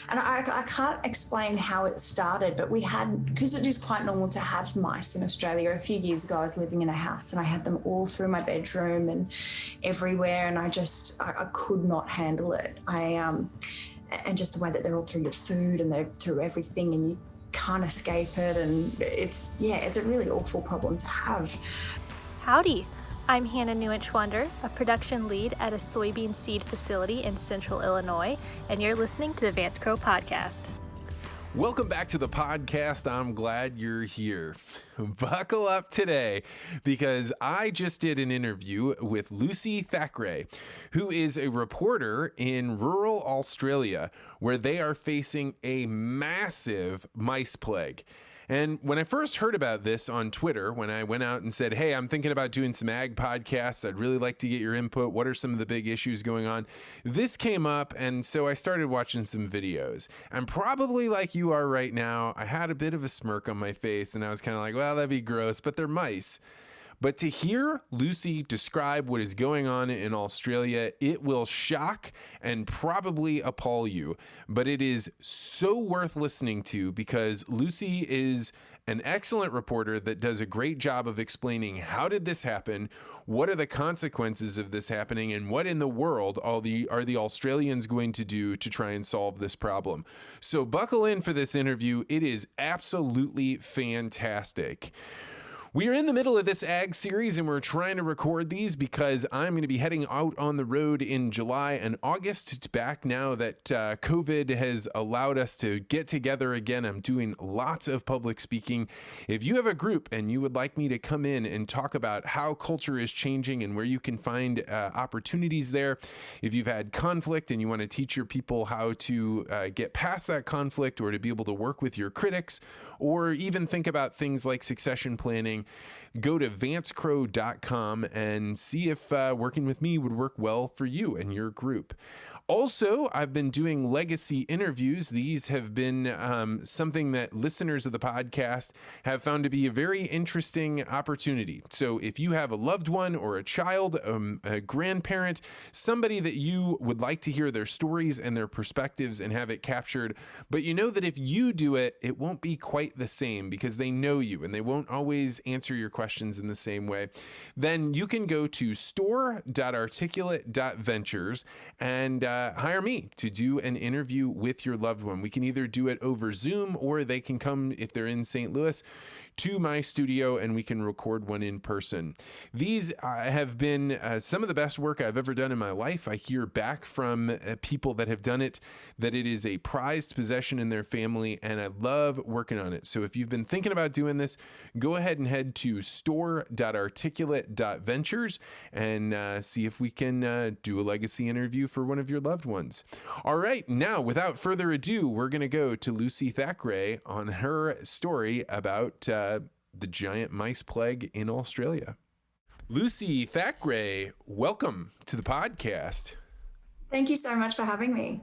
And I can't explain how it started, but we had, because it is quite normal to have mice in Australia. A few years ago, I was living in a house and I had them all through my bedroom and everywhere, and I could not handle it. And just the way that they're all through your food and they're through everything, and you can't escape it, and it's a really awful problem to have. Howdy, I'm Hannah Newinch-Wonder, a production lead at a soybean seed facility in Central Illinois, and you're listening to the Vance Crow Podcast. Welcome back to the podcast. I'm glad you're here. Buckle up today because I just did an interview with Lucy Thackray, who is a reporter in rural Australia where they are facing a massive mice plague. And when I first heard about this on Twitter, when I went out and said, hey, I'm thinking about doing some ag podcasts, I'd really like to get your input. What are some of the big issues going on? This came up, and so I started watching some videos. And probably like you are right now, I had a bit of a smirk on my face, and I was kind of like, well, that'd be gross, but they're mice. But to hear Lucy describe what is going on in Australia, it will shock and probably appall you. But it is so worth listening to because Lucy is an excellent reporter that does a great job of explaining how did this happen, what are the consequences of this happening, and what in the world are the Australians going to do to try and solve this problem. So buckle in for this interview. It is absolutely fantastic. We are in the middle of this ag series, and we're trying to record these because I'm going to be heading out on the road in July and August. Back now that COVID has allowed us to get together again, I'm doing lots of public speaking. If you have a group and you would like me to come in and talk about how culture is changing and where you can find opportunities there, if you've had conflict and you want to teach your people how to get past that conflict or to be able to work with your critics, or even think about things like succession planning, go to vancecrow.com and see if working with me would work well for you and your group. Also, I've been doing legacy interviews. These have been something that listeners of the podcast have found to be a very interesting opportunity. So if you have a loved one or a child, a grandparent, somebody that you would like to hear their stories and their perspectives and have it captured, but you know that if you do it, it won't be quite the same because they know you and they won't always answer your questions in the same way, then you can go to store.articulate.ventures and hire me to do an interview with your loved one. We can either do it over Zoom or they can come, if they're in St. Louis, to my studio and we can record one in person. These have been some of the best work I've ever done in my life. I hear back from people that have done it that it is a prized possession in their family, and I love working on it. So if you've been thinking about doing this, go ahead and head to store.articulate.ventures and see if we can do a legacy interview for one of your loved ones. All right, now without further ado, we're going to go to Lucy Thackray on her story about the giant mice plague in Australia. Lucy Thackray, welcome to the podcast. Thank you so much for having me.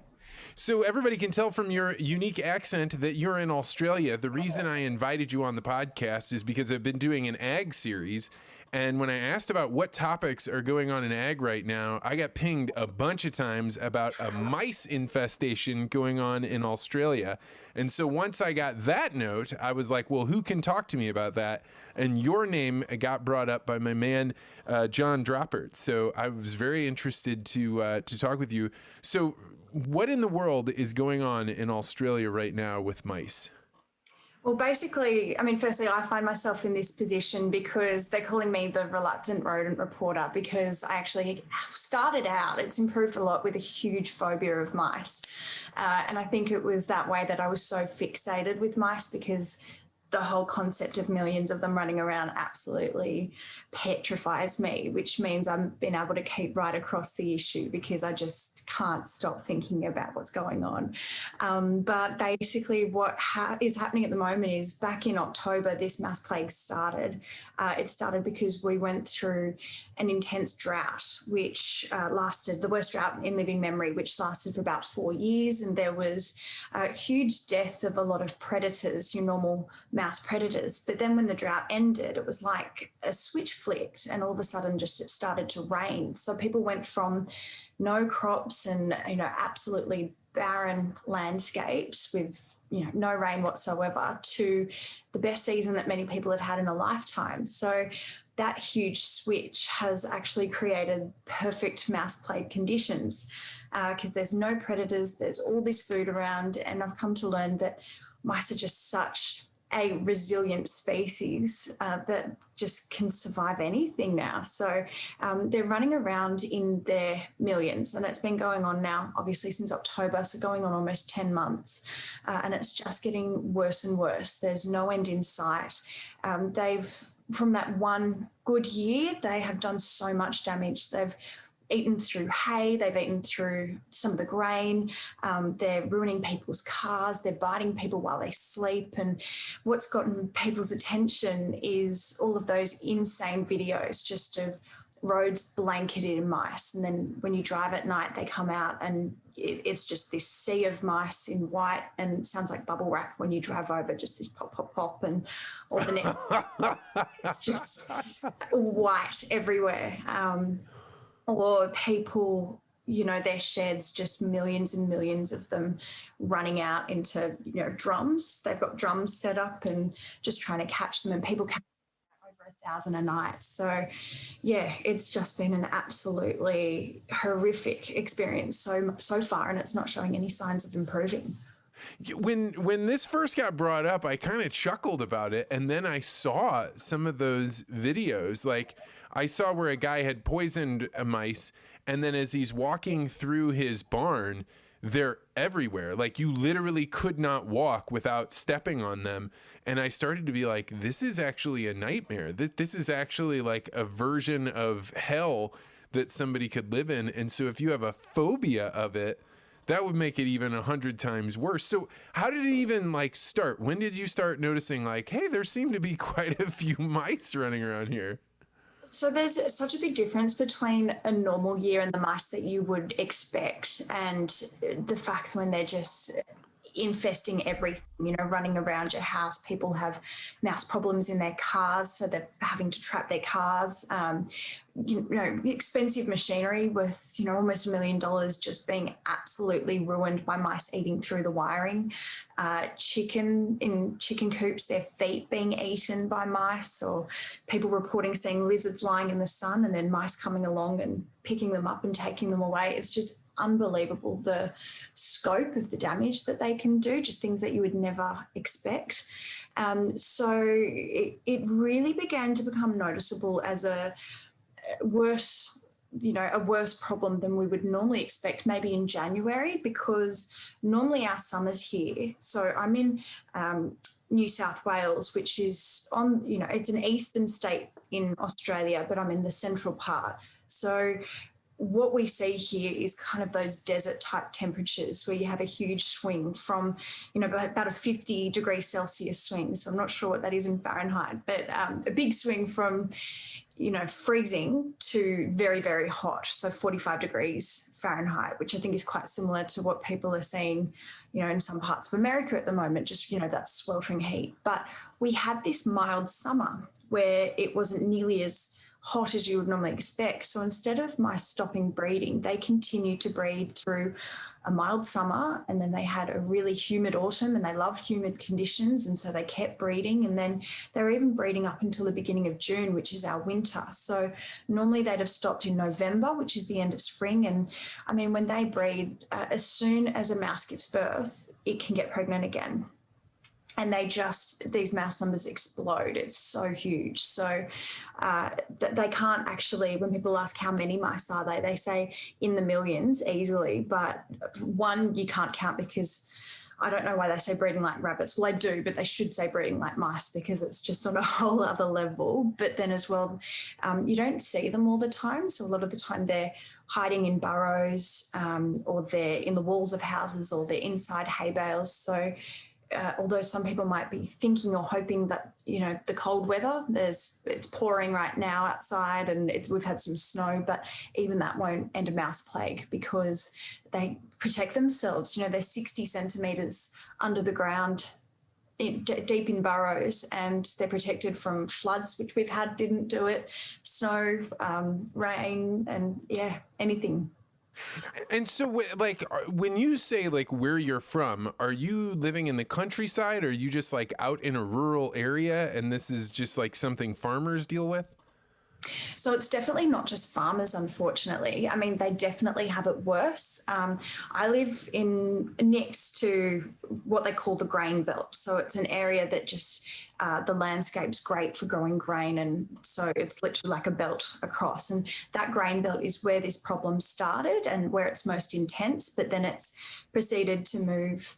So everybody can tell from your unique accent that you're in Australia. The reason I invited you on the podcast is because I've been doing an ag series. And when I asked about what topics are going on in ag right now, I got pinged a bunch of times about a mice infestation going on in Australia. And so once I got that note, I was like, well, who can talk to me about that? And your name got brought up by my man, John Droppert. So I was very interested to talk with you. So what in the world is going on in Australia right now with mice? Well, basically, firstly, I find myself in this position because they're calling me the reluctant rodent reporter because I actually started out, it's improved a lot, with a huge phobia of mice. And I think it was that way that I was so fixated with mice because the whole concept of millions of them running around absolutely petrifies me, which means I've been able to keep right across the issue because I just can't stop thinking about what's going on. But basically what is happening at the moment is back in October, this mass plague started. It started because we went through an intense drought, which lasted, the worst drought in living memory, which lasted for about 4 years. And there was a huge death of a lot of predators, your normal mouse predators. But then when the drought ended, it was like a switch flicked and all of a sudden just it started to rain. So people went from no crops and, absolutely barren landscapes with no rain whatsoever to the best season that many people had had in a lifetime. So that huge switch has actually created perfect mouse plague conditions because there's no predators, there's all this food around, and I've come to learn that mice are just such a resilient species that just can survive anything now. So they're running around in their millions, and it's been going on now, obviously, since October, so going on almost 10 months. And it's just getting worse and worse. There's no end in sight. From that one good year, they have done so much damage. They've eaten through hay, they've eaten through some of the grain, they're ruining people's cars, they're biting people while they sleep. And what's gotten people's attention is all of those insane videos just of roads blanketed in mice. And then when you drive at night, they come out and it's just this sea of mice in white, and it sounds like bubble wrap when you drive over, just this pop, pop, pop, and all the next, it's just white everywhere. Or people, their sheds, just millions and millions of them running out into, drums. They've got drums set up and just trying to catch them, and people catch over 1,000 a night. So, yeah, it's just been an absolutely horrific experience so far, and it's not showing any signs of improving. When this first got brought up, I kind of chuckled about it, and then I saw some of those videos. Like, I saw where a guy had poisoned a mice, and then as he's walking through his barn, they're everywhere. Like, you literally could not walk without stepping on them. And I started to be like, this is actually a nightmare. This is actually like a version of hell that somebody could live in. And so if you have a phobia of it, that would make it even 100 times worse. So how did it even start? When did you start noticing hey, there seem to be quite a few mice running around here? So there's such a big difference between a normal year and the mice that you would expect, and the fact when they're just infesting everything, running around your house. People have mouse problems in their cars, so they're having to trap their cars. Expensive machinery worth, almost $1 million just being absolutely ruined by mice eating through the wiring. Chicken in chicken coops, their feet being eaten by mice, or people reporting seeing lizards lying in the sun and then mice coming along and picking them up and taking them away. It's just unbelievable, the scope of the damage that they can do, just things that you would never expect. So it really began to become noticeable as a worse problem than we would normally expect, maybe in January, because normally our summer's here. So I'm in New South Wales, which is on, it's an eastern state in Australia, but I'm in the central part. So what we see here is kind of those desert type temperatures where you have a huge swing from, about a 50 degrees Celsius swing. So I'm not sure what that is in Fahrenheit, but a big swing from, freezing to very, very hot. So 45 degrees Fahrenheit, which I think is quite similar to what people are seeing, in some parts of America at the moment, just, that sweltering heat. But we had this mild summer where it wasn't nearly as hot as you would normally expect. So instead of mice stopping breeding, they continued to breed through a mild summer, and then they had a really humid autumn, and they love humid conditions, and so they kept breeding, and then they were even breeding up until the beginning of June, which is our winter. So normally they'd have stopped in November, which is the end of spring. And I mean, when they breed, as soon as a mouse gives birth, it can get pregnant again. And these mouse numbers explode. It's so huge. So they can't actually, when people ask how many mice are they say in the millions easily. But one, you can't count, because I don't know why they say breeding like rabbits. Well, I do, but they should say breeding like mice, because it's just on a whole other level. But then as well, you don't see them all the time. So a lot of the time they're hiding in burrows, or they're in the walls of houses, or they're inside hay bales. So although some people might be thinking or hoping that, the cold weather, it's pouring right now outside, and we've had some snow, but even that won't end a mouse plague, because they protect themselves. They're 60 centimetres under the ground, deep in burrows, and they're protected from floods, which we've had, didn't do it, snow, rain, and anything. And so, like, when you say like where you're from, are you living in the countryside? Or are you just like out in a rural area, and this is just like something farmers deal with? So it's definitely not just farmers, unfortunately. I mean, they definitely have it worse. I live in next to what they call the grain belt. So it's an area that just the landscape's great for growing grain, and so it's literally like a belt across. And that grain belt is where this problem started and where it's most intense. But then it's proceeded to move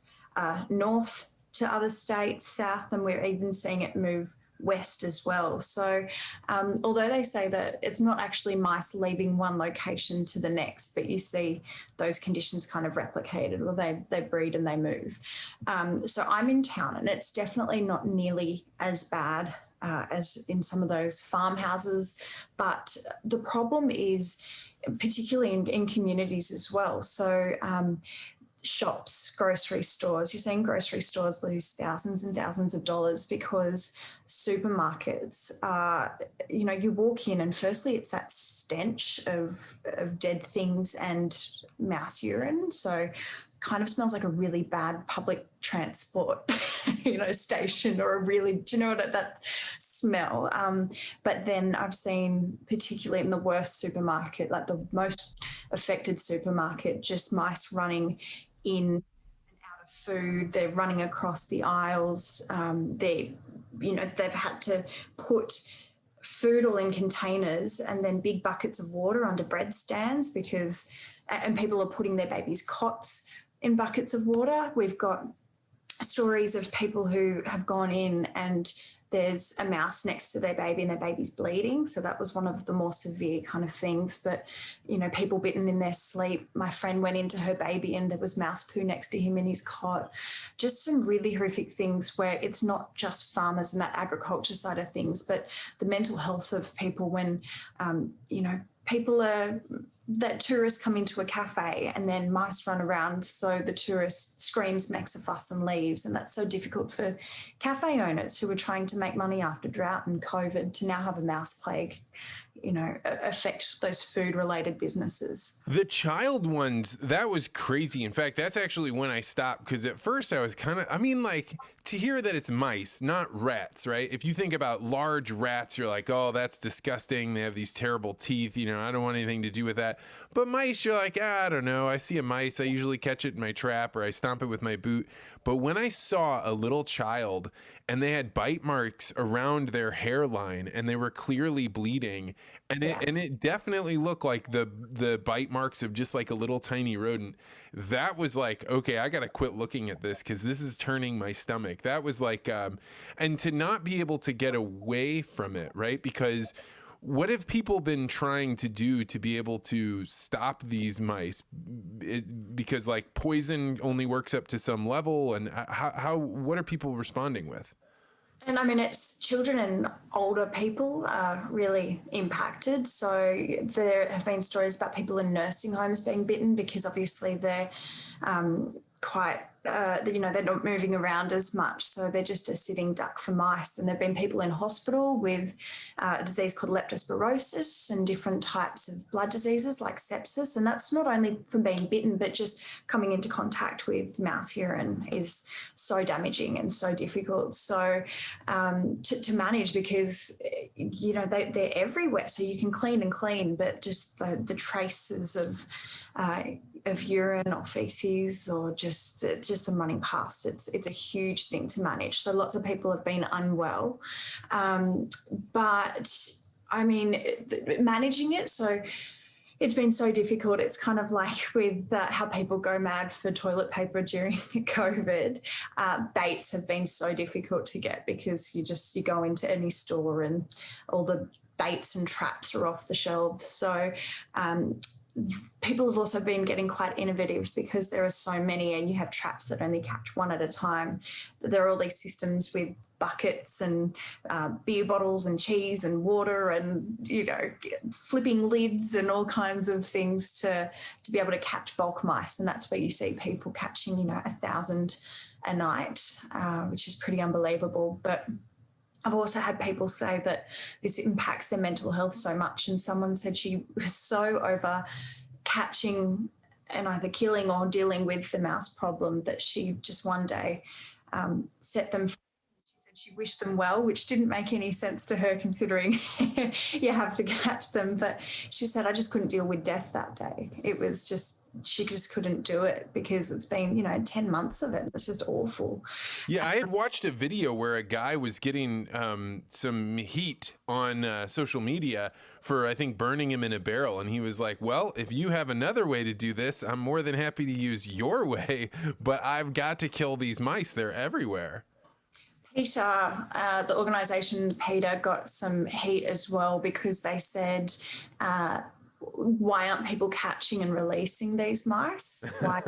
north to other states, south, and we're even seeing it move west as well. So although they say that it's not actually mice leaving one location to the next, but you see those conditions kind of replicated, or they breed and they move. So I'm in town, and it's definitely not nearly as bad as in some of those farmhouses. But the problem is particularly in communities as well. So shops, grocery stores. You're seeing grocery stores lose thousands and thousands of dollars because supermarkets are, you walk in and firstly it's that stench of dead things and mouse urine. So kind of smells like a really bad public transport, station, or do you know what that smell? But then I've seen, particularly in the worst supermarket, like the most affected supermarket, just mice running in and out of food. They're running across the aisles. They've had to put food all in containers and then big buckets of water under bread stands and people are putting their babies' cots in buckets of water. We've got stories of people who have gone in and there's a mouse next to their baby and their baby's bleeding. So that was one of the more severe kind of things. But, people bitten in their sleep. My friend went into her baby and there was mouse poo next to him in his cot. Just some really horrific things where it's not just farmers and that agriculture side of things, but the mental health of people when, that tourists come into a cafe and then mice run around, so the tourist screams, makes a fuss and leaves. And that's so difficult for cafe owners who are trying to make money after drought and COVID to now have a mouse plague, affect those food-related businesses. The child ones, that was crazy. In fact, that's actually when I stopped, because at first I was to hear that it's mice, not rats, right? If you think about large rats, you're like, oh, that's disgusting. They have these terrible teeth. I don't want anything to do with that. But mice, you're like, I don't know. I see a mice. I usually catch it in my trap or I stomp it with my boot. But when I saw a little child and they had bite marks around their hairline and they were clearly bleeding, and it definitely looked like the bite marks of just like a little tiny rodent, that was like, okay, I got to quit looking at this because this is turning my stomach. That was like, and to not be able to get away from it, right? Because what have people been trying to do to be able to stop these mice? Because like poison only works up to some level, and what are people responding with? And I mean, it's children and older people are really impacted. So there have been stories about people in nursing homes being bitten because obviously they're quite, they're not moving around as much. So they're just a sitting duck for mice. And there have been people in hospital with a disease called leptospirosis and different types of blood diseases like sepsis. And that's not only from being bitten, but just coming into contact with mouse urine is so damaging and so difficult. So to manage, because, they're everywhere. So you can clean and clean, but just the traces of urine or feces or just them running past, it's a huge thing to manage. So lots of people have been unwell, but I mean, managing it, so it's been so difficult. It's kind of like with how people go mad for toilet paper during COVID. Baits have been so difficult to get because you go into any store and all the baits and traps are off the shelves. So people have also been getting quite innovative because there are so many and you have traps that only catch one at a time. There are all these systems with buckets and beer bottles and cheese and water and, flipping lids and all kinds of things to be able to catch bulk mice. And that's where you see people catching, 1,000 a night, which is pretty unbelievable. But I've also had people say that this impacts their mental health so much. And someone said she was so over catching and either killing or dealing with the mouse problem, that she just one day set them free. She said she wished them well, which didn't make any sense to her considering you have to catch them. But she said, I just couldn't deal with death that day. It was just, she just couldn't do it because it's been, 10 months of it. It's just awful. Yeah, I had watched a video where a guy was getting some heat on social media for, I think, burning him in a barrel. And he was like, well, if you have another way to do this, I'm more than happy to use your way, but I've got to kill these mice. They're everywhere. PETA, the organisation PETA, got some heat as well because they said, why aren't people catching and releasing these mice? Why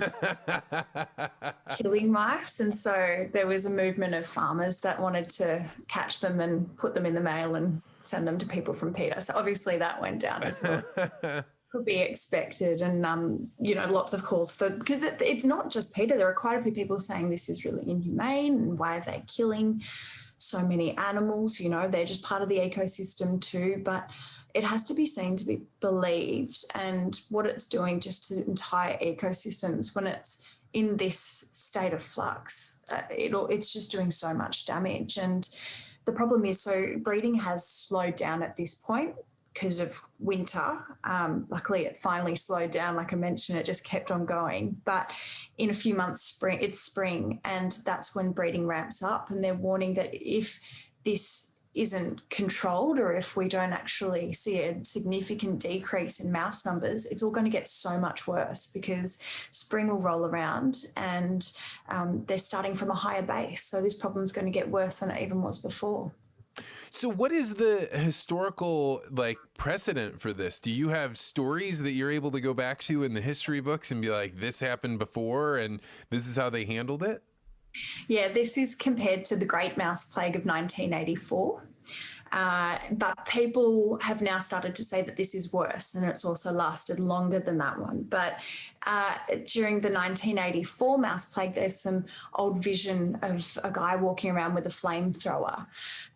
killing mice? And so there was a movement of farmers that wanted to catch them and put them in the mail and send them to people from PETA. So obviously that went down as well. Could be expected. And, lots of calls for, because it's not just PETA. There are quite a few people saying this is really inhumane and why are they killing so many animals? They're just part of the ecosystem too. But it has to be seen to be believed, and what it's doing just to entire ecosystems when it's in this state of flux, it's just doing so much damage. And the problem is, so breeding has slowed down at this point because of winter. Luckily, it finally slowed down. Like I mentioned, it just kept on going. But in a few months, it's spring, and that's when breeding ramps up. And they're warning that if this isn't controlled, or if we don't actually see a significant decrease in mouse numbers, it's all going to get so much worse because spring will roll around and they're starting from a higher base. So this problem's going to get worse than it even was before. So what is the historical precedent for this? Do you have stories that you're able to go back to in the history books and be like, this happened before and this is how they handled it? Yeah, this is compared to the Great Mouse Plague of 1984. But people have now started to say that this is worse, and it's also lasted longer than that one. But during the 1984 mouse plague, there's some old vision of a guy walking around with a flamethrower,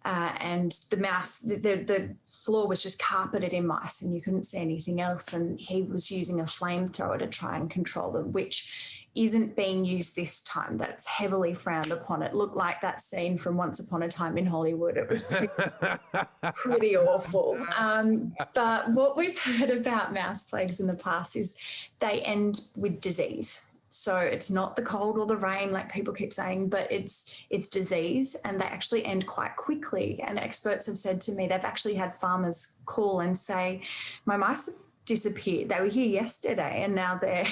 and the mouse, the floor was just carpeted in mice, and you couldn't see anything else. And he was using a flamethrower to try and control them, which isn't being used this time. That's heavily frowned upon. It looked like that scene from Once Upon a Time in Hollywood. It was pretty awful. But what we've heard about mouse plagues in the past is they end with disease. So it's not the cold or the rain like people keep saying, but it's disease, and they actually end quite quickly. And experts have said to me, they've actually had farmers call and say, my mice have disappeared. They were here yesterday and now they're,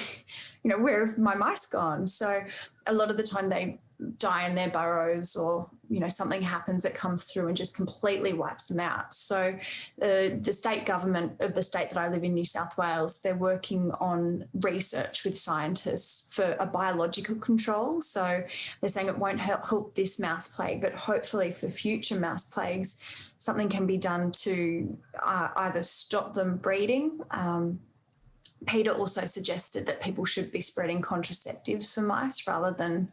where have my mice gone? So a lot of the time they die in their burrows, or, something happens that comes through and just completely wipes them out. So the state government of the state that I live in, New South Wales, they're working on research with scientists for a biological control. So they're saying it won't help this mouse plague, but hopefully for future mouse plagues, something can be done to either stop them breeding. PETA also suggested that people should be spreading contraceptives for mice rather than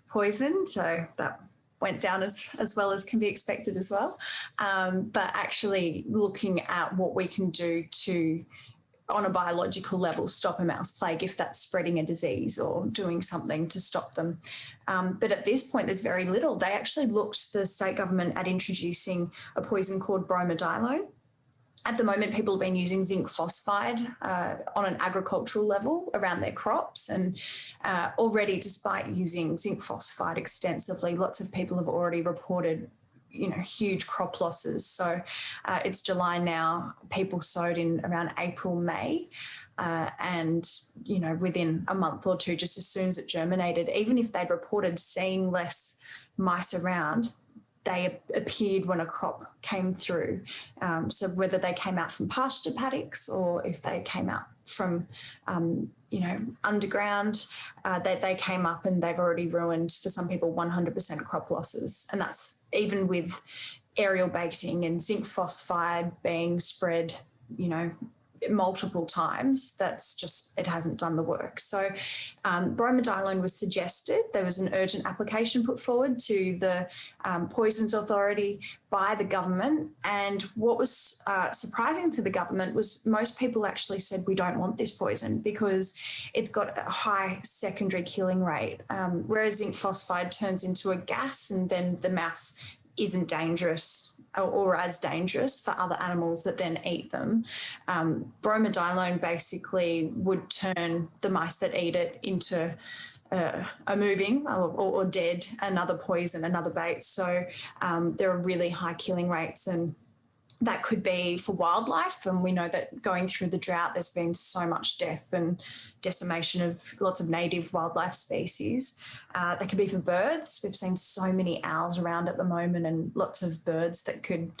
poison. So that went down as well as can be expected as well. But actually looking at what we can do to, on a biological level, stop a mouse plague if that's spreading a disease or doing something to stop them. But at this point, there's very little. They actually looked, the state government, at introducing a poison called bromadiolone. At the moment, people have been using zinc phosphide on an agricultural level around their crops. And already, despite using zinc phosphide extensively, lots of people have already reported huge crop losses. So it's July now, people sowed in around April, May. And, within a month or two, just as soon as it germinated, even if they'd reported seeing less mice around, they appeared when a crop came through. So whether they came out from pasture paddocks or if they came out from, underground, they came up and they've already ruined, for some people, 100% crop losses. And that's even with aerial baiting and zinc phosphide being spread, multiple times. That's just, it hasn't done the work. So bromadiolone was suggested. There was an urgent application put forward to the Poisons Authority by the government. And what was surprising to the government was most people actually said, we don't want this poison because it's got a high secondary killing rate, whereas zinc phosphide turns into a gas and then the mass isn't dangerous or as dangerous for other animals that then eat them. Bromadiolone basically would turn the mice that eat it into a moving or dead, another poison, another bait. So there are really high killing rates, and that could be for wildlife. And we know that going through the drought, there's been so much death and decimation of lots of native wildlife species. That could be for birds. We've seen so many owls around at the moment and lots of birds that could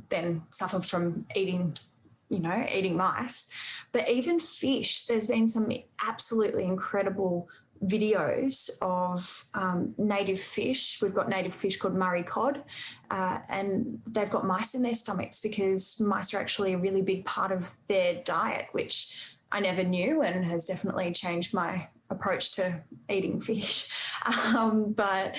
then suffer from eating mice. But even fish, there's been some absolutely incredible videos of native fish. We've got native fish called Murray cod, and they've got mice in their stomachs because mice are actually a really big part of their diet, which I never knew and has definitely changed my approach to eating fish. But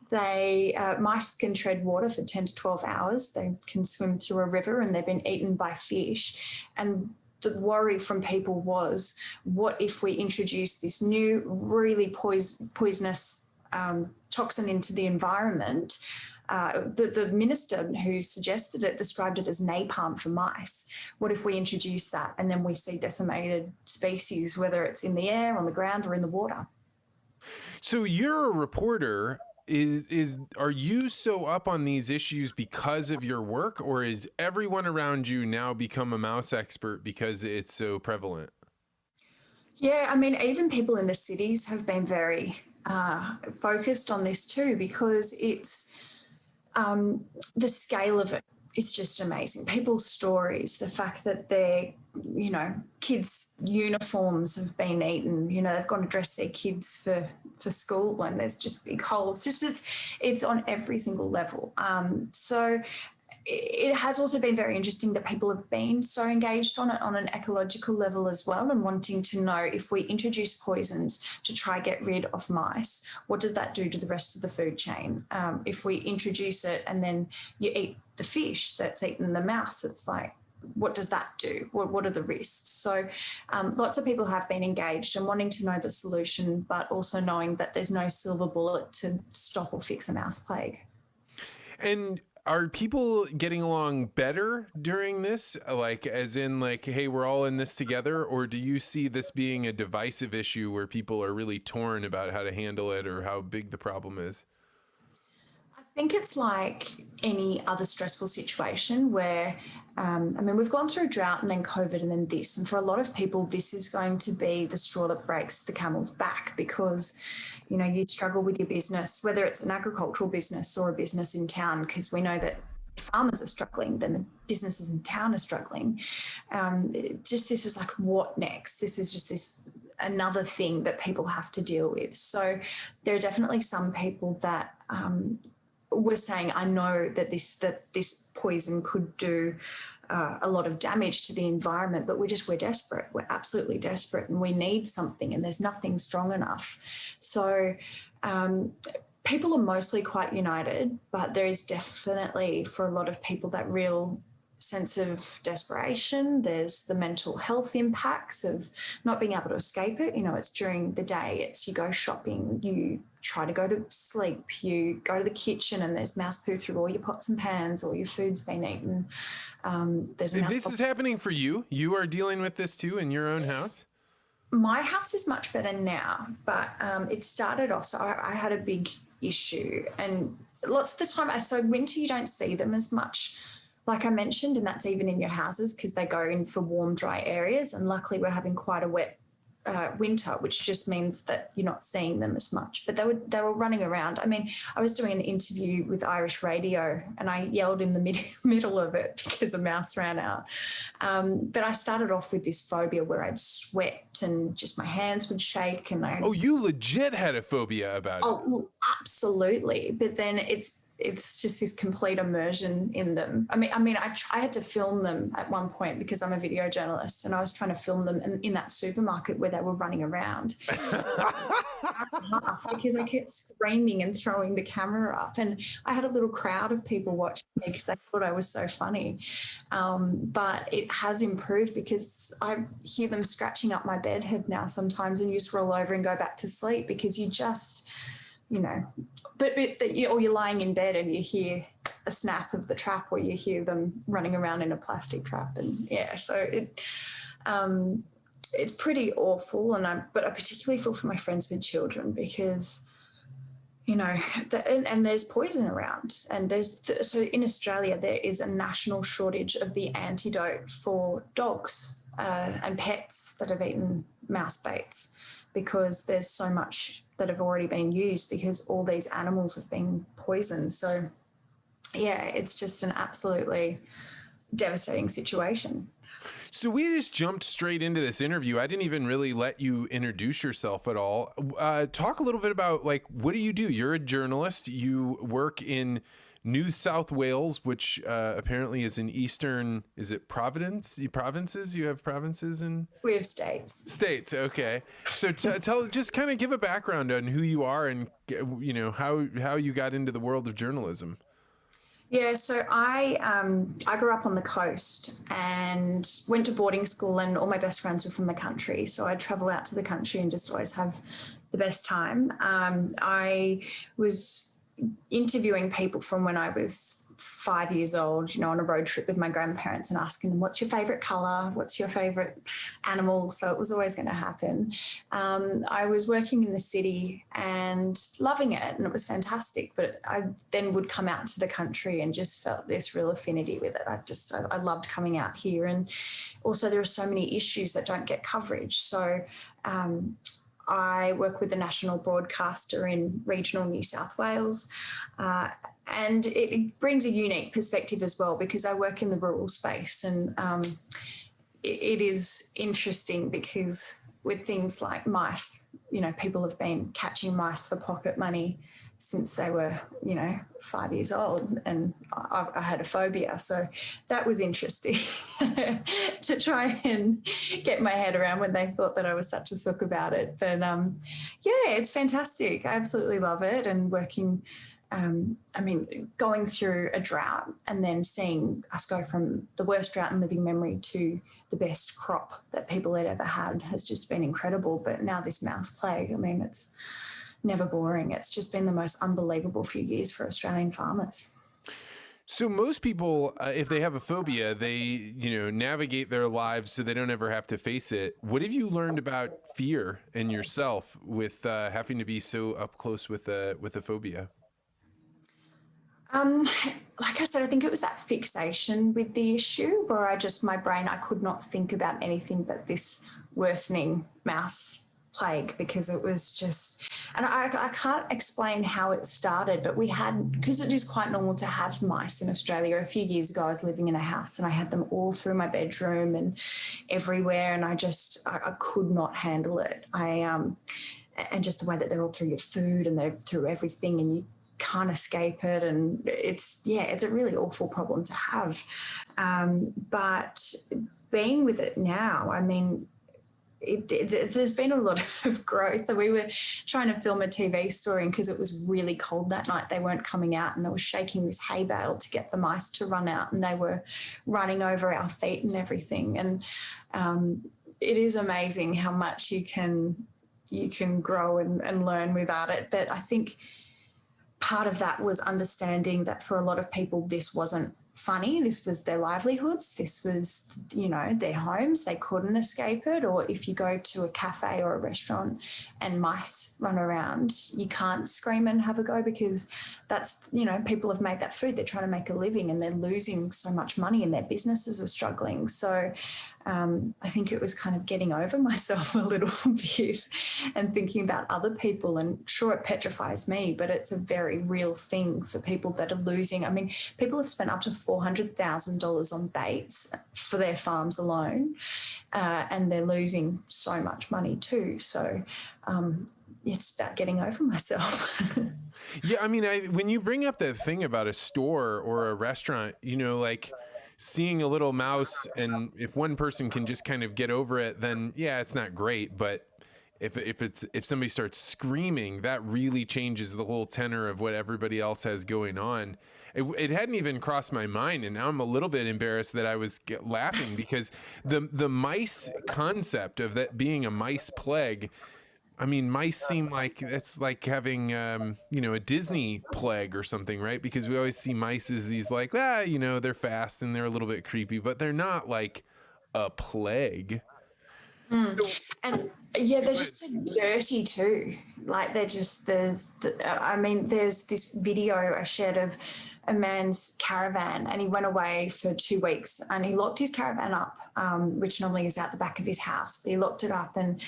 mice can tread water for 10 to 12 hours. They can swim through a river and they've been eaten by fish. And the worry from people was, what if we introduce this new really poisonous toxin into the environment? The minister who suggested it described it as napalm for mice. What if we introduce that and then we see decimated species, whether it's in the air, on the ground, or in the water? So you're a reporter. Are you so up on these issues because of your work, or is everyone around you now become a mouse expert because it's so prevalent? Yeah, I mean, even people in the cities have been very focused on this too, because it's the scale of it is just amazing. People's stories, the fact that their, kids' uniforms have been eaten, they've gone to dress their kids for school when there's just big holes. It's on every single level. So it has also been very interesting that people have been so engaged on it on an ecological level as well, and wanting to know, if we introduce poisons to try get rid of mice, what does that do to the rest of the food chain? If we introduce it and then you eat the fish that's eaten the mouse, it's like, what does that do? What are the risks? So lots of people have been engaged and wanting to know the solution, but also knowing that there's no silver bullet to stop or fix a mouse plague. And are people getting along better during this? As in, hey, we're all in this together? Or do you see this being a divisive issue where people are really torn about how to handle it or how big the problem is? I think it's like any other stressful situation where, we've gone through drought and then COVID and then this. And for a lot of people, this is going to be the straw that breaks the camel's back, because you struggle with your business, whether it's an agricultural business or a business in town, because we know that if farmers are struggling, then the businesses in town are struggling. This is like, what next? This is just another thing that people have to deal with. So there are definitely some people that were saying, I know that this poison could do a lot of damage to the environment, but we're desperate. We're absolutely desperate, and we need something, and there's nothing strong enough. So people are mostly quite united, but there is definitely, for a lot of people, that real sense of desperation. There's the mental health impacts of not being able to escape it. It's during the day, it's you go shopping, you try to go to sleep, you go to the kitchen and there's mouse poo through all your pots and pans, all your food's been eaten. This is happening for you. You are dealing with this too in your own house? My house is much better now, but it started off, so I had a big issue, and lots of the time, so winter you don't see them as much, like I mentioned, and that's even in your houses because they go in for warm, dry areas. And luckily we're having quite a wet winter, which just means that you're not seeing them as much. But they were running around. I was doing an interview with Irish radio and I yelled in the middle of it because a mouse ran out. But I started off with this phobia where I'd sweat and just my hands would shake. And you legit had a phobia about it? Oh, absolutely. But then it's it's just this complete immersion in them. I had to film them at one point because I'm a video journalist, and I was trying to film them in that supermarket where they were running around because I kept screaming and throwing the camera up, and I had a little crowd of people watching me because they thought I was so funny. But it has improved because I hear them scratching up my bed head now sometimes, and you just roll over and go back to sleep because you just, or you're lying in bed and you hear a snap of the trap, or you hear them running around in a plastic trap, and so it's pretty awful. But I particularly feel for my friends with children because, and there's poison around, and so in Australia there is a national shortage of the antidote for dogs and pets that have eaten mouse baits, because there's so much that have already been used because all these animals have been poisoned. So, it's just an absolutely devastating situation. So we just jumped straight into this interview. I didn't even really let you introduce yourself at all. Talk a little bit about, what do you do? You're a journalist. You work in New South Wales, which apparently is in eastern, is it Provinces? You have provinces in? We have states. States, okay. So just kind of give a background on who you are and, how you got into the world of journalism. Yeah, so I grew up on the coast and went to boarding school, and all my best friends were from the country. So I'd travel out to the country and just always have the best time. I was interviewing people from when I was 5 years old, on a road trip with my grandparents, and asking them, what's your favorite color? What's your favorite animal? So it was always going to happen. I was working in the city and loving it, and it was fantastic. But I then would come out to the country and just felt this real affinity with it. I loved coming out here. And also there are so many issues that don't get coverage. So I work with the national broadcaster in regional New South Wales, and it brings a unique perspective as well because I work in the rural space, and it is interesting because with things like mice, people have been catching mice for pocket money since they were, 5 years old, and I had a phobia. So that was interesting to try and get my head around when they thought that I was such a sook about it. But it's fantastic. I absolutely love it. And working, going through a drought and then seeing us go from the worst drought in living memory to the best crop that people had ever had has just been incredible. But now this mouse plague, it's never boring. It's just been the most unbelievable few years for Australian farmers. So most people, if they have a phobia, they, navigate their lives so they don't ever have to face it. What have you learned about fear in yourself with having to be so up close with a phobia? Like I said, I think it was that fixation with the issue where my brain, I could not think about anything but this worsening mouse plague, because it was just, and I can't explain how it started, but because it is quite normal to have mice in Australia. A few years ago, I was living in a house and I had them all through my bedroom and everywhere, and I could not handle it. And just the way that they're all through your food and they're through everything, and you can't escape it, and it's a really awful problem to have. But being with it now, there's been a lot of growth. We were trying to film a TV story, and because it was really cold that night, they weren't coming out, and I was shaking this hay bale to get the mice to run out, and they were running over our feet and everything. And it is amazing how much you can grow and learn without it. But I think part of that was understanding that for a lot of people, this wasn't funny. This was their livelihoods. This was, their homes. They couldn't escape it. Or if you go to a cafe or a restaurant and mice run around, you can't scream and have a go, because that's, people have made that food. They're trying to make a living and they're losing so much money and their businesses are struggling. So I think it was kind of getting over myself a little bit and thinking about other people. And sure, it petrifies me, but it's a very real thing for people that are losing. People have spent up to $400,000 on baits for their farms alone, and they're losing so much money too. So it's about getting over myself. Yeah, I mean, when you bring up that thing about a store or a restaurant, like seeing a little mouse, and if one person can just kind of get over it, then yeah, it's not great. But if somebody starts screaming, that really changes the whole tenor of what everybody else has going on. It hadn't even crossed my mind, and now I'm a little bit embarrassed that I was laughing because the mice concept of that being a mice plague. I mean, mice seem like it's like having, a Disney plague or something, right? Because we always see mice as these like, they're fast and they're a little bit creepy, but they're not like a plague. So, And yeah, they're go ahead. just so dirty too. Like there's this video I shared of a man's caravan, and he went away for 2 weeks and he locked his caravan up, which normally is out the back of his house. But he locked it up, and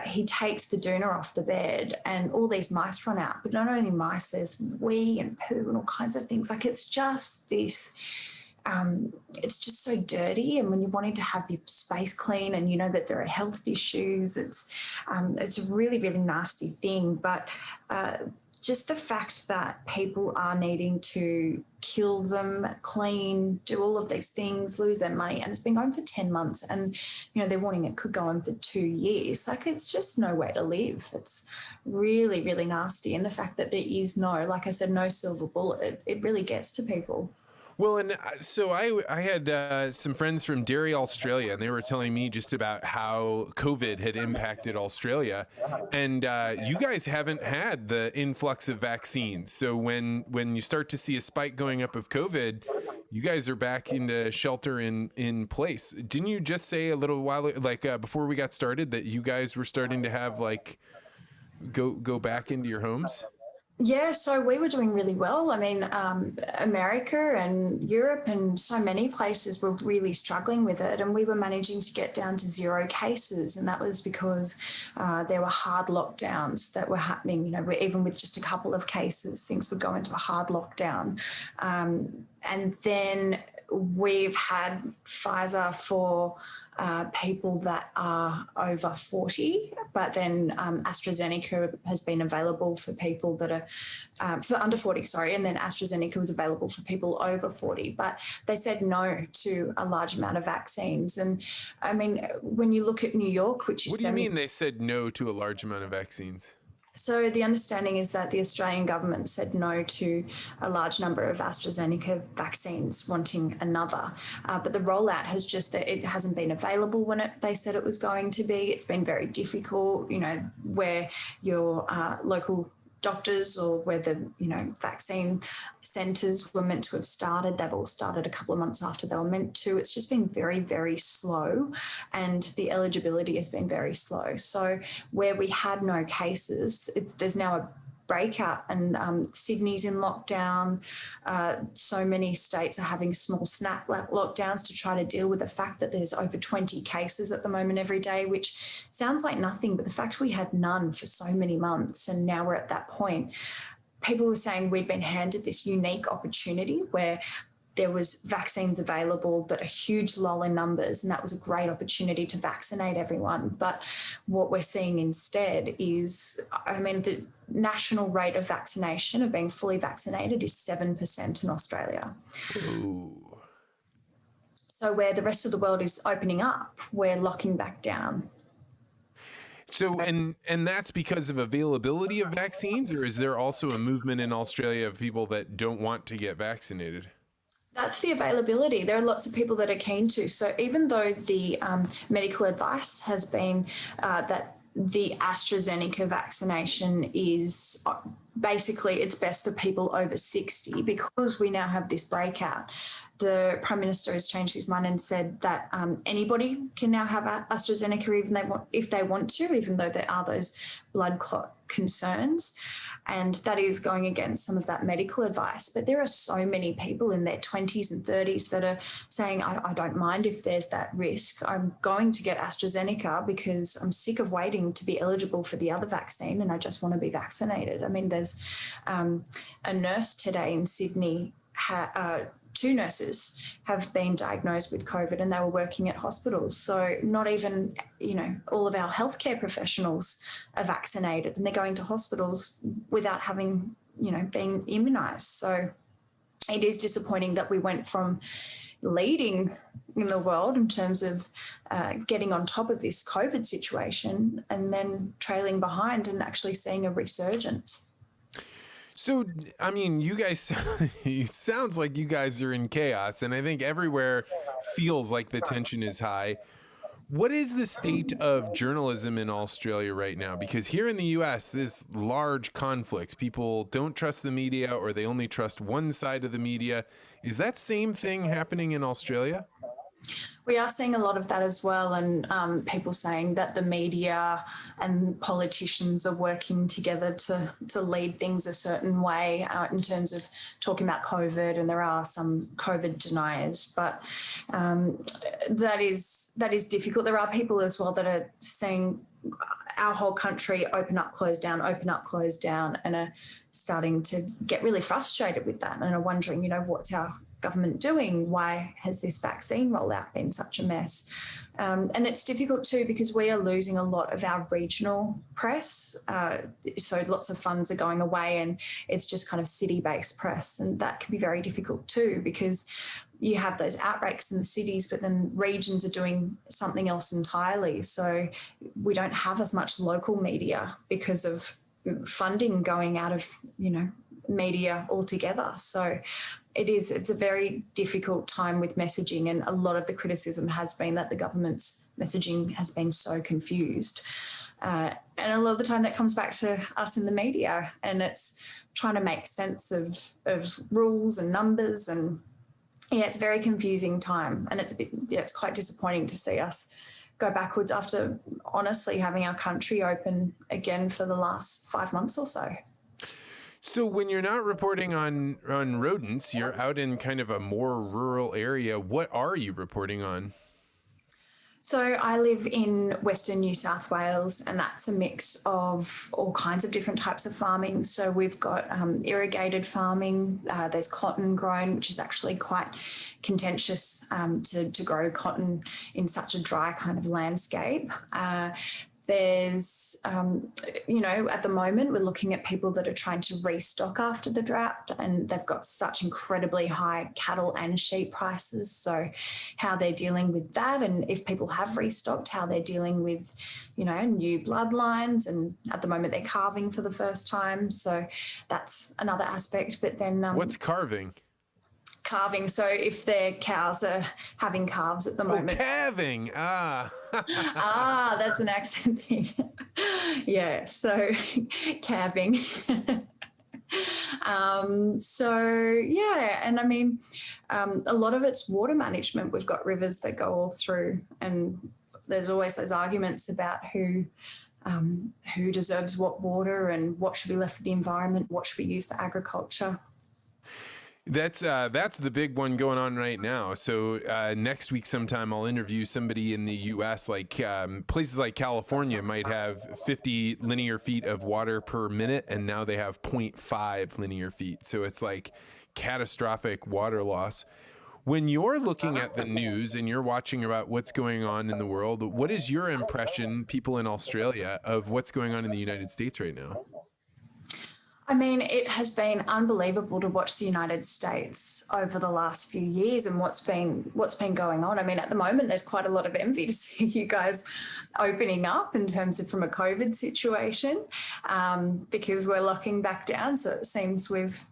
he takes the doona off the bed, and all these mice run out. But not only mice, there's wee and poo and all kinds of things. Like it's just this. It's just so dirty, and when you're wanting to have your space clean and you know that there are health issues, it's a really, really nasty thing. But just the fact that people are needing to kill them, clean, do all of these things, lose their money, and it's been going for 10 months, and they're warning it could go on for 2 years. Like it's just no way to live. It's really, really nasty. And the fact that there is like I said, no silver bullet, it really gets to people. Well, and so I had some friends from Derry, Australia, and they were telling me just about how COVID had impacted Australia, and you guys haven't had the influx of vaccines. So when you start to see a spike going up of COVID, you guys are back into shelter in place. Didn't you just say a little while before we got started that you guys were starting to have go back into your homes? Yeah, so we were doing really well. I mean, America and Europe and so many places were really struggling with it, and we were managing to get down to 0 cases, and that was because there were hard lockdowns that were happening. Even with just a couple of cases, things would go into a hard lockdown, and then we've had Pfizer for people that are over 40, but then AstraZeneca has been available for people that are for under 40, sorry, and then AstraZeneca was available for people over 40, but they said no to a large amount of vaccines. And I mean, when you look at New York, which is... What do you mean they said no to a large amount of vaccines? So the understanding is that the Australian government said no to a large number of AstraZeneca vaccines, wanting another. But the rollout it hasn't been available when they said it was going to be. It's been very difficult, where your local doctors or where the vaccine centres were meant to have started, they've all started a couple of months after they were meant to. It's just been very, very slow, and the eligibility has been very slow. So where we had no cases, there's now a breakout, and Sydney's in lockdown. So many states are having small snap lockdowns to try to deal with the fact that there's over 20 cases at the moment every day, which sounds like nothing, but the fact we had none for so many months and now we're at that point. People were saying we'd been handed this unique opportunity where there was vaccines available, but a huge lull in numbers, and that was a great opportunity to vaccinate everyone. But what we're seeing instead is, the national rate of vaccination, of being fully vaccinated, is 7% in Australia. Ooh. So where the rest of the world is opening up, we're locking back down. So, and that's because of availability of vaccines, or is there also a movement in Australia of people that don't want to get vaccinated? That's the availability. There are lots of people that are keen to. So even though the medical advice has been that the AstraZeneca vaccination is basically it's best for people over 60, because we now have this breakout, the Prime Minister has changed his mind and said that anybody can now have AstraZeneca if they want to, even though there are those blood clot concerns. And that is going against some of that medical advice. But there are so many people in their 20s and 30s that are saying, I don't mind if there's that risk. I'm going to get AstraZeneca because I'm sick of waiting to be eligible for the other vaccine, and I just want to be vaccinated. I mean, there's a nurse today in Sydney, 2 nurses have been diagnosed with COVID, and they were working at hospitals. So not even, all of our healthcare professionals are vaccinated, and they're going to hospitals without having, being immunized. So it is disappointing that we went from leading in the world in terms of getting on top of this COVID situation and then trailing behind and actually seeing a resurgence. So, I mean, you guys, it sounds like you guys are in chaos, and I think everywhere feels like the tension is high. What is the state of journalism in Australia right now? Because here in the US, this large conflict, people don't trust the media or they only trust one side of the media. Is that same thing happening in Australia? We are seeing a lot of that as well, and people saying that the media and politicians are working together to lead things a certain way in terms of talking about COVID, and there are some COVID deniers, but that is difficult. There are people as well that are saying our whole country open up, close down, and are starting to get really frustrated with that and are wondering, what's our government doing? Why has this vaccine rollout been such a mess? And it's difficult too because we are losing a lot of our regional press. So lots of funds are going away and it's just kind of city-based press. And that can be very difficult too because you have those outbreaks in the cities, but then regions are doing something else entirely. So we don't have as much local media because of funding going out of, media altogether. So it's a very difficult time with messaging, and a lot of the criticism has been that the government's messaging has been so confused. And a lot of the time that comes back to us in the media, and it's trying to make sense of rules and numbers, and it's a very confusing time, and it's quite disappointing to see us go backwards after honestly having our country open again for the last 5 months or so. So when you're not reporting on rodents, you're out in kind of a more rural area. What are you reporting on? So I live in Western New South Wales, and that's a mix of all kinds of different types of farming. So we've got irrigated farming. There's cotton grown, which is actually quite contentious to grow cotton in such a dry kind of landscape. There's, at the moment, we're looking at people that are trying to restock after the drought, and they've got such incredibly high cattle and sheep prices. So how they're dealing with that, and if people have restocked, how they're dealing with, new bloodlines. And at the moment, they're calving for the first time. So that's another aspect. But then what's calving? Calving. So if their cows are having calves at the moment. Calving. That's an accent thing. Yeah. So calving. And I mean, a lot of it's water management. We've got rivers that go all through, and there's always those arguments about who deserves what water and what should be left for the environment, what should be used for agriculture. That's the big one going on right now. So next week sometime I'll interview somebody in the U.S. Like places like California might have 50 linear feet of water per minute, and now they have 0.5 linear feet. So it's like catastrophic water loss. When you're looking at the news and you're watching about what's going on in the world, what is your impression, people in Australia, of what's going on in the United States right now? I mean, it has been unbelievable to watch the United States over the last few years and what's been going on. I mean, at the moment, there's quite a lot of envy to see you guys opening up in terms of from a COVID situation, because we're locking back down. So it seems we've,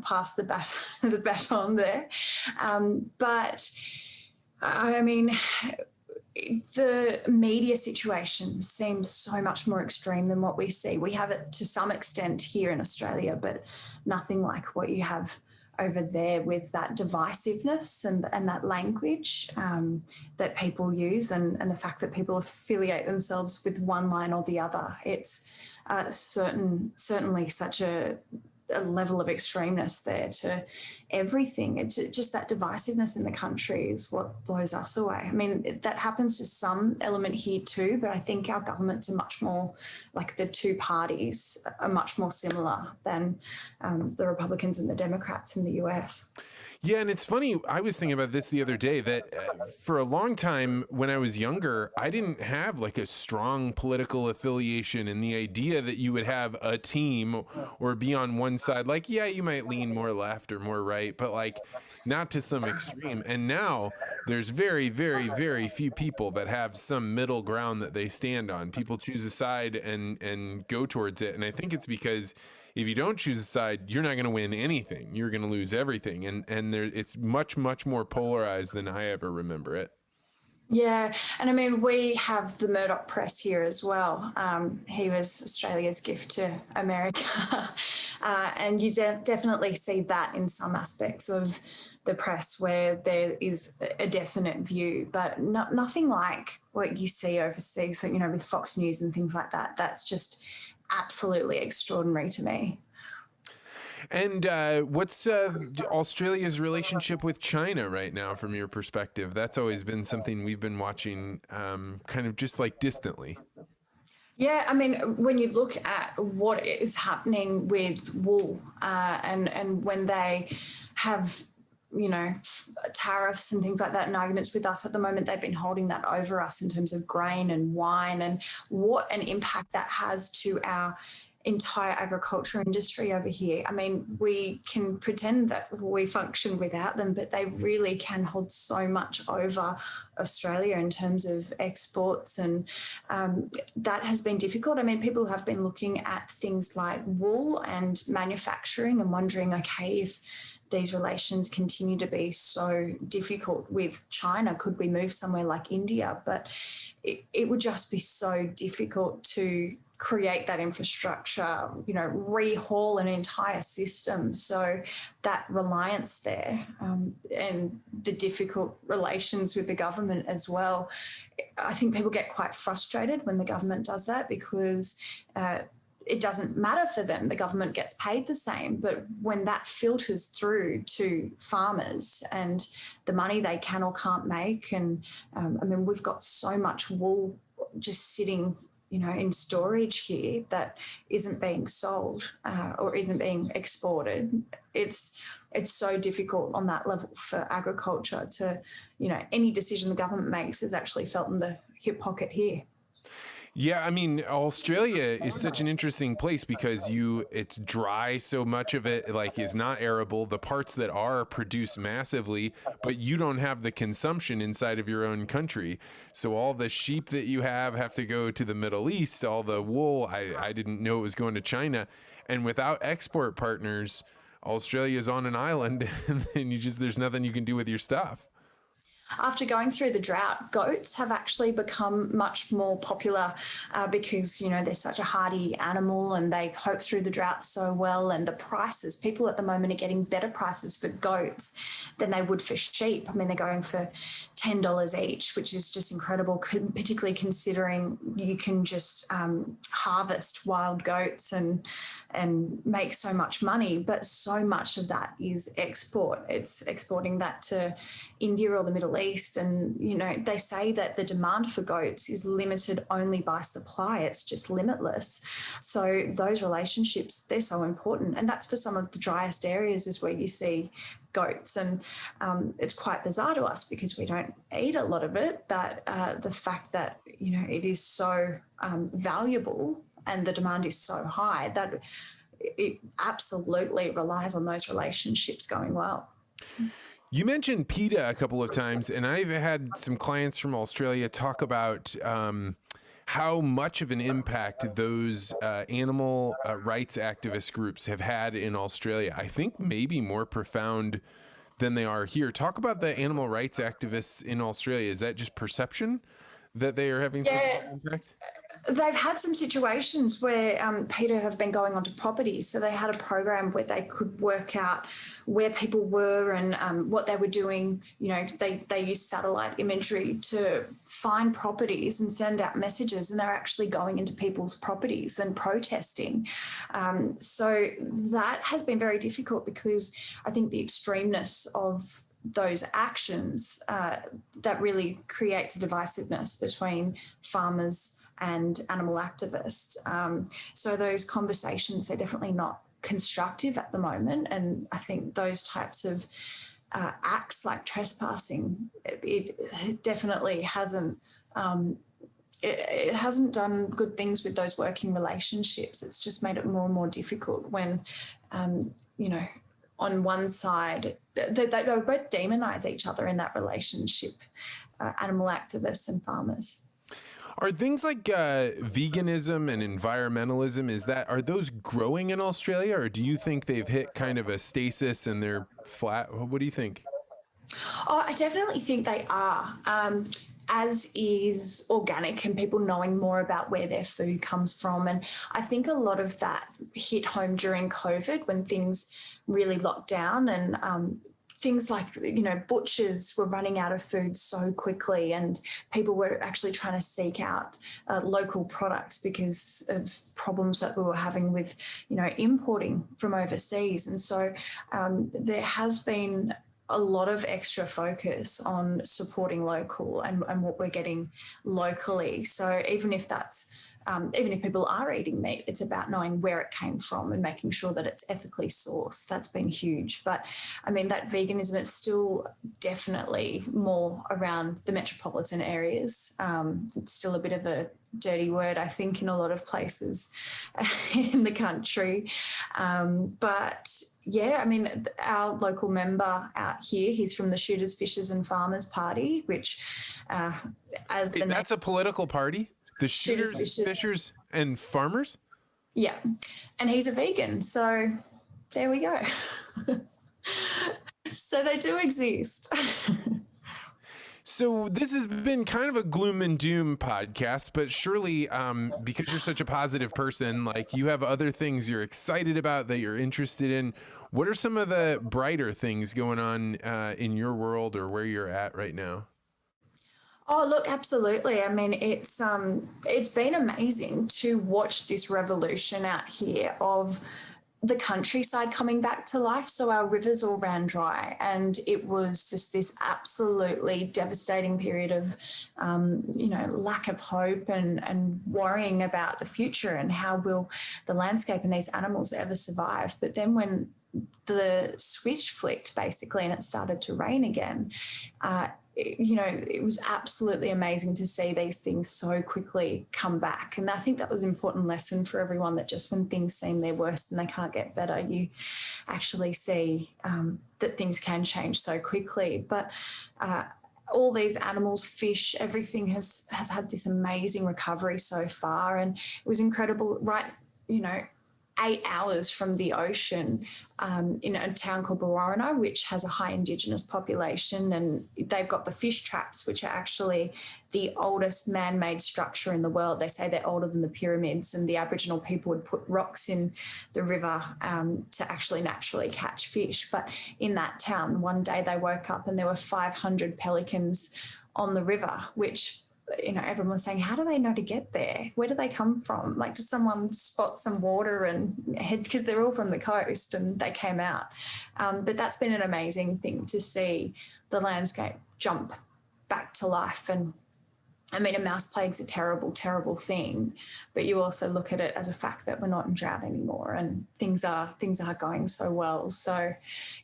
passed the baton there. But I mean, the media situation seems so much more extreme than what we see. We have it to some extent here in Australia, but nothing like what you have over there with that divisiveness and that language that people use, and the fact that people affiliate themselves with one line or the other. It's certainly such a a level of extremeness there to everything. It's just that divisiveness in the country is what blows us away. I mean, that happens to some element here too, but I think our governments are much more, like the two parties are much more similar than the Republicans and the Democrats in the US. Yeah, and it's funny. I was thinking about this the other day that for a long time when I was younger, I didn't have like a strong political affiliation, and the idea that you would have a team or be on one side, like, yeah, you might lean more left or more right, but like not to some extreme. And now there's very, very, very few people that have some middle ground that they stand on. People choose a side and go towards it. And I think it's because if you don't choose a side, you're not going to win anything. You're going to lose everything. And there, it's much, much more polarized than I ever remember it. Yeah, and I mean, we have the Murdoch press here as well. He was Australia's gift to America. And you definitely see that in some aspects of the press where there is a definite view, but nothing like what you see overseas, you know, with Fox News and things like that. That's just absolutely extraordinary to me. And what's Australia's relationship with China right now from your perspective? That's always been something we've been watching kind of just like distantly. Yeah, I mean, when you look at what is happening with wool and when they have, you know, tariffs and things like that and arguments with us at the moment, they've been holding that over us in terms of grain and wine and what an impact that has to our entire agriculture industry over here. I mean, we can pretend that we function without them, but they really can hold so much over Australia in terms of exports, and that has been difficult. I mean, people have been looking at things like wool and manufacturing and wondering, okay, if these relations continue to be so difficult with China, could we move somewhere like India? But it would just be so difficult to create that infrastructure, you know, rehaul an entire system. So that reliance there and the difficult relations with the government as well. I think people get quite frustrated when the government does that because it doesn't matter for them. The government gets paid the same. But when that filters through to farmers and the money they can or can't make, and I mean, we've got so much wool just sitting, you know, in storage here that isn't being sold or isn't being exported. It's so difficult on that level for agriculture to, you know, any decision the government makes is actually felt in the hip pocket here. Yeah, I mean, Australia is such an interesting place because it's dry, so much of it like is not arable. The parts that are produce massively, but you don't have the consumption inside of your own country. So all the sheep that you have to go to the Middle East. All the wool, I didn't know it was going to China. And without export partners, Australia is on an island, and then there's nothing you can do with your stuff. After going through the drought, goats have actually become much more popular because, you know, they're such a hardy animal and they cope through the drought so well. And the prices, people at the moment are getting better prices for goats than they would for sheep. I mean, they're going for $10 each, which is just incredible, particularly considering you can just harvest wild goats and make so much money, but so much of that is export. It's exporting that to India or the Middle East. And, you know, they say that the demand for goats is limited only by supply. It's just limitless. So those relationships, they're so important. And that's for some of the driest areas is where you see goats. And it's quite bizarre to us because we don't eat a lot of it. But the fact that, you know, it is so valuable and the demand is so high that it absolutely relies on those relationships going well. You mentioned PETA a couple of times, and I've had some clients from Australia talk about how much of an impact those animal rights activist groups have had in Australia. I think maybe more profound than they are here. Talk about the animal rights activists in Australia. Is that just perception that they are having such an impact? They've had some situations where PETA have been going onto properties. So they had a program where they could work out where people were and what they were doing. You know, they used satellite imagery to find properties and send out messages, and they're actually going into people's properties and protesting. So that has been very difficult because I think the extremeness of those actions that really creates a divisiveness between farmers and animal activists. So those conversations, they're definitely not constructive at the moment. And I think those types of acts like trespassing, it definitely hasn't, it hasn't done good things with those working relationships. It's just made it more and more difficult when, you know, on one side, they both demonize each other in that relationship, animal activists and farmers. Are things like veganism and environmentalism, are those growing in Australia, or do you think they've hit kind of a stasis and they're flat? What do you think? Oh, I definitely think they are. As is organic and people knowing more about where their food comes from. And I think a lot of that hit home during COVID when things really locked down and things like, you know, butchers were running out of food so quickly and people were actually trying to seek out local products because of problems that we were having with, you know, importing from overseas. And so there has been a lot of extra focus on supporting local and what we're getting locally. So even if that's even if people are eating meat, it's about knowing where it came from and making sure that it's ethically sourced. That's been huge. But I mean, that veganism, it's still definitely more around the metropolitan areas. It's still a bit of a dirty word, I think, in a lot of places in the country. But yeah, I mean, our local member out here, he's from the Shooters, Fishers and Farmers Party, which that's a political party? The Shooters, Fishers and Farmers? Yeah. And he's a vegan. So there we go. So they do exist. So this has been kind of a gloom and doom podcast, but surely because you're such a positive person, like you have other things you're excited about that you're interested in. What are some of the brighter things going on in your world or where you're at right now? Oh, look, absolutely. I mean, it's been amazing to watch this revolution out here of the countryside coming back to life. So our rivers all ran dry and it was just this absolutely devastating period of, you know, lack of hope and worrying about the future and how will the landscape and these animals ever survive. But then when the switch flicked basically and it started to rain again, you know, it was absolutely amazing to see these things so quickly come back. And I think that was an important lesson for everyone, that just when things seem they're worse and they can't get better, you actually see that things can change so quickly. But all these animals, fish, everything has had this amazing recovery so far. And it was incredible, right, you know, 8 hours from the ocean in a town called Bawarrina, which has a high Indigenous population, and they've got the fish traps, which are actually the oldest man-made structure in the world. They say they're older than the pyramids, and the Aboriginal people would put rocks in the river to actually naturally catch fish. But in that town, one day they woke up and there were 500 pelicans on the river, which, you know, everyone was saying, how do they know to get there? Where do they come from? Like, does someone spot some water and head, because they're all from the coast and they came out. But that's been an amazing thing to see the landscape jump back to life. And I mean, a mouse plague's a terrible, terrible thing, but you also look at it as a fact that we're not in drought anymore and things are going so well. So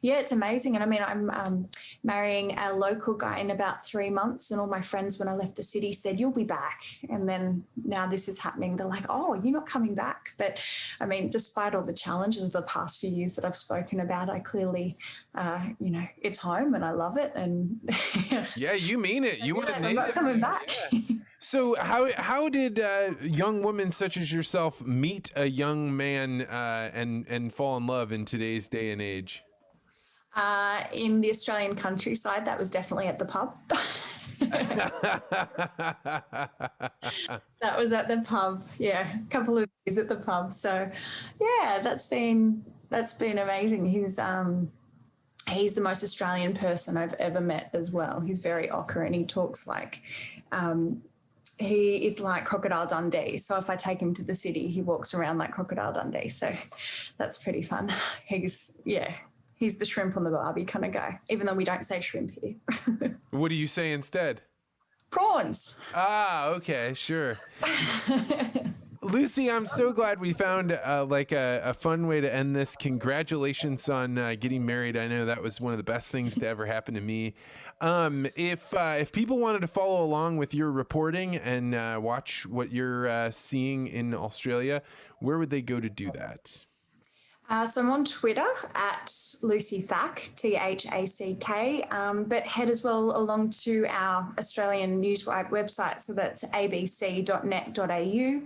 yeah, it's amazing. And I mean, I'm marrying a local guy in about 3 months, and all my friends when I left the city said, you'll be back. And then now this is happening. They're like, oh, you're not coming back. But I mean, despite all the challenges of the past few years that I've spoken about, I clearly, you know, it's home and I love it. And yeah, you mean it. You want to I'm not coming back. Yeah. So how did young women such as yourself meet a young man and fall in love in today's day and age? In the Australian countryside, that was definitely at the pub. That was at the pub. Yeah, a couple of years at the pub. So, yeah, that's been amazing. He's the most Australian person I've ever met as well. He's very ochre and he talks like he is like Crocodile Dundee. So if I take him to the city, he walks around like Crocodile Dundee. So that's pretty fun. He's the shrimp on the barbie kind of guy, even though we don't say shrimp here. What do you say instead? Prawns. Ah, okay, sure. Lucy, I'm so glad we found a fun way to end this. Congratulations on getting married. I know that was one of the best things to ever happen to me. If people wanted to follow along with your reporting and watch what you're seeing in Australia, where would they go to do that? So I'm on Twitter at Lucy Thack, THACK, but head as well along to our Australian Newswire website. So that's abc.net.au.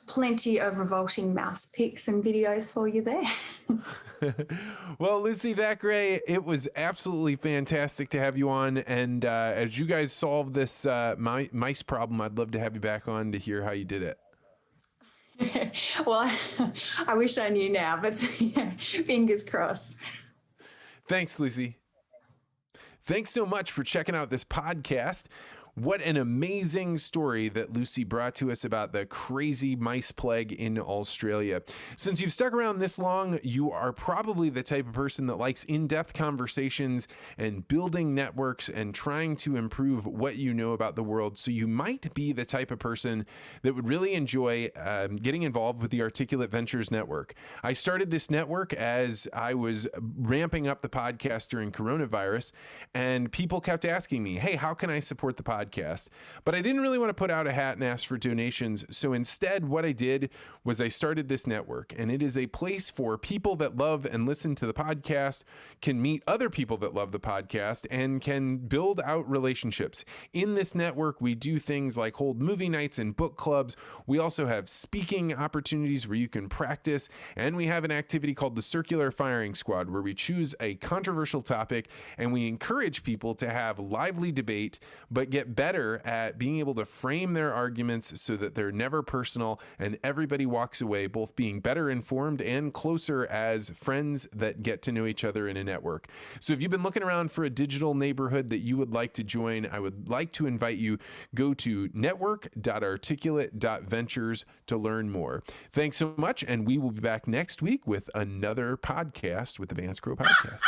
Plenty of revolting mouse pics and videos for you there. Well, Lucy Thackray, it was absolutely fantastic to have you on. And as you guys solve this mice problem, I'd love to have you back on to hear how you did it. Well, I wish I knew now, but fingers crossed. Thanks, Lucy. Thanks so much for checking out this podcast. What an amazing story that Lucy brought to us about the crazy mice plague in Australia. Since you've stuck around this long, you are probably the type of person that likes in-depth conversations and building networks and trying to improve what you know about the world. So you might be the type of person that would really enjoy getting involved with the Articulate Ventures Network. I started this network as I was ramping up the podcast during coronavirus, and people kept asking me, hey, how can I support the podcast? But I didn't really want to put out a hat and ask for donations. So instead, what I did was I started this network, and it is a place for people that love and listen to the podcast, can meet other people that love the podcast, and can build out relationships. In this network, we do things like hold movie nights and book clubs. We also have speaking opportunities where you can practice, and we have an activity called the Circular Firing Squad, where we choose a controversial topic and we encourage people to have lively debate, but get better at being able to frame their arguments so that they're never personal and everybody walks away both being better informed and closer as friends that get to know each other in a network. So if you've been looking around for a digital neighborhood that you would like to join, I would like to invite you, go to network.articulate.ventures to learn more. Thanks so much, and we will be back next week with another podcast with the Vance Crow Podcast.